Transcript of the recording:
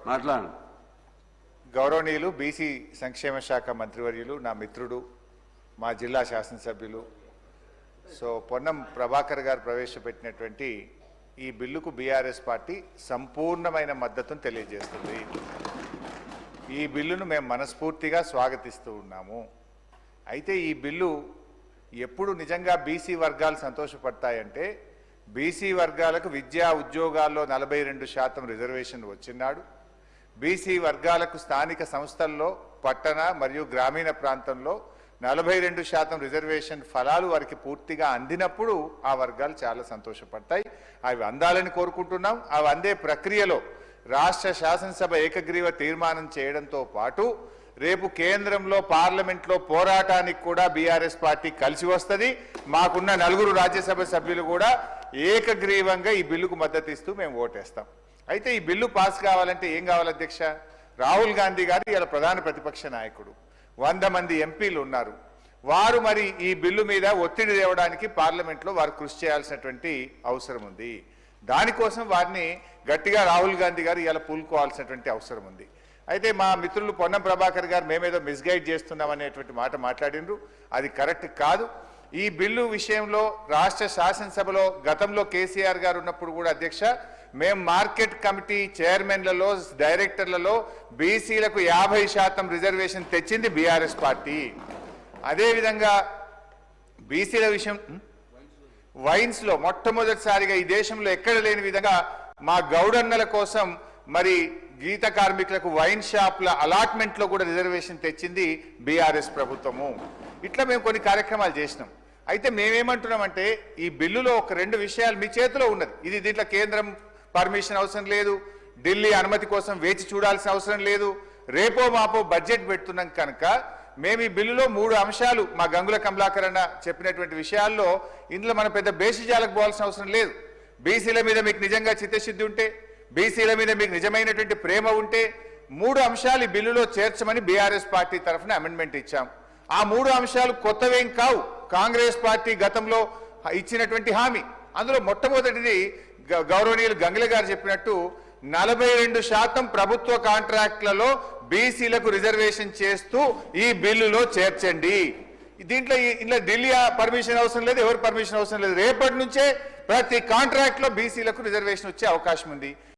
మాట్లాడండి. గౌరవనీయులు బీసీ సంక్షేమ శాఖ మంత్రివర్యులు, నా మిత్రుడు, మా జిల్లా శాసనసభ్యులు పొన్నం ప్రభాకర్ గారు ప్రవేశపెట్టినటువంటి ఈ బిల్లుకు బీఆర్ఎస్ పార్టీ సంపూర్ణమైన మద్దతును తెలియజేస్తుంది. ఈ బిల్లును మేము మనస్ఫూర్తిగా స్వాగతిస్తూ ఉన్నాము. అయితే ఈ బిల్లు ఎప్పుడు నిజంగా బీసీ వర్గాలు సంతోషపడతాయంటే, బీసీ వర్గాలకు విద్యా ఉద్యోగాల్లో 42% రిజర్వేషన్ వచ్చినాడు. బీసీ వర్గాలకు స్థానిక సంస్థల్లో పట్టణ మరియు గ్రామీణ ప్రాంతంలో 42% రిజర్వేషన్ ఫలాలు వారికి పూర్తిగా అందినప్పుడు ఆ వర్గాలు చాలా సంతోషపడతాయి. అవి అందాలని కోరుకుంటున్నాం. అవి అందే ప్రక్రియలో రాష్ట్ర శాసనసభ ఏకగ్రీవ తీర్మానం చేయడంతో పాటు రేపు కేంద్రంలో పార్లమెంట్లో పోరాటానికి కూడా బీఆర్ఎస్ పార్టీ కలిసి వస్తుంది. మాకున్న 4 రాజ్యసభ సభ్యులు కూడా ఏకగ్రీవంగా ఈ బిల్లుకు మద్దతు ఇస్తూ మేము ఓటేస్తాం. అయితే ఈ బిల్లు పాస్ కావాలంటే ఏం కావాలి అధ్యక్ష? రాహుల్ గాంధీ గారు ఇలా ప్రధాన ప్రతిపక్ష నాయకుడు, 100 మంది ఎంపీలు ఉన్నారు. వారు మరి ఈ బిల్లు మీద ఒత్తిడి తేవడానికి పార్లమెంట్లో వారు కృషి చేయాల్సినటువంటి అవసరం ఉంది. దానికోసం వారిని గట్టిగా రాహుల్ గాంధీ గారు ఇలా పూనుకోవాల్సినటువంటి అవసరం ఉంది. అయితే మా మిత్రులు పొన్నం ప్రభాకర్ గారు మేమేదో మిస్గైడ్ చేస్తున్నాం అనేటువంటి మాట మాట్లాడినరు. అది కరెక్ట్ కాదు. ఈ బిల్లు విషయంలో రాష్ట్ర శాసనసభలో గతంలో కేసీఆర్ గారు ఉన్నప్పుడు కూడా అధ్యక్ష, మేము మార్కెట్ కమిటీ చైర్మన్లలో, డైరెక్టర్లలో బీసీలకు 50% రిజర్వేషన్ తెచ్చింది బీఆర్ఎస్ పార్టీ. అదేవిధంగా బీసీల విషయం వైన్స్లో మొట్టమొదటిసారిగా ఈ దేశంలో ఎక్కడ లేని విధంగా మా గౌడన్నల కోసం మరి గీత కార్మికులకు వైన్ షాప్ల అలాట్మెంట్లో కూడా రిజర్వేషన్ తెచ్చింది బీఆర్ఎస్ ప్రభుత్వము. ఇట్లా మేము కొన్ని కార్యక్రమాలు చేసినాం. అయితే మేమేమంటున్నామంటే, ఈ బిల్లులో ఒక 2 విషయాలు మీ చేతిలో ఉన్నది. ఇది దీంట్లో కేంద్రం పర్మిషన్ అవసరం లేదు, ఢిల్లీ అనుమతి కోసం వేచి చూడాల్సిన అవసరం లేదు. రేపో మాపో బడ్జెట్ పెడుతున్నాం కనుక మేము ఈ బిల్లులో 3 అంశాలు మా గంగుల కమలాకర్ అన్న చెప్పినటువంటి విషయాల్లో ఇందులో మనం పెద్ద బేసిజాలకు పోవాల్సిన అవసరం లేదు. బీసీల మీద మీకు నిజంగా చిత్తశుద్ధి ఉంటే, బీసీల మీద మీకు నిజమైనటువంటి ప్రేమ ఉంటే 3 అంశాలు ఈ బిల్లులో చేర్చమని బీఆర్ఎస్ పార్టీ తరఫున అమెండ్మెంట్ ఇచ్చాం. ఆ 3 అంశాలు కొత్తవేం కావు, కాంగ్రెస్ పార్టీ గతంలో ఇచ్చినటువంటి హామీ. అందులో మొట్టమొదటిది గౌరవనీయులు గంగుల గారు చెప్పినట్టు 42% ప్రభుత్వ కాంట్రాక్ట్లలో బీసీలకు రిజర్వేషన్ చేస్తూ ఈ బిల్లులో చేర్చండి. దీంట్లో ఇంట్లో ఢిల్లీ పర్మిషన్ అవసరం లేదు, ఎవరు పర్మిషన్ అవసరం లేదు. రేపటి నుంచే ప్రతి కాంట్రాక్ట్లో బీసీలకు రిజర్వేషన్ వచ్చే అవకాశం ఉంది.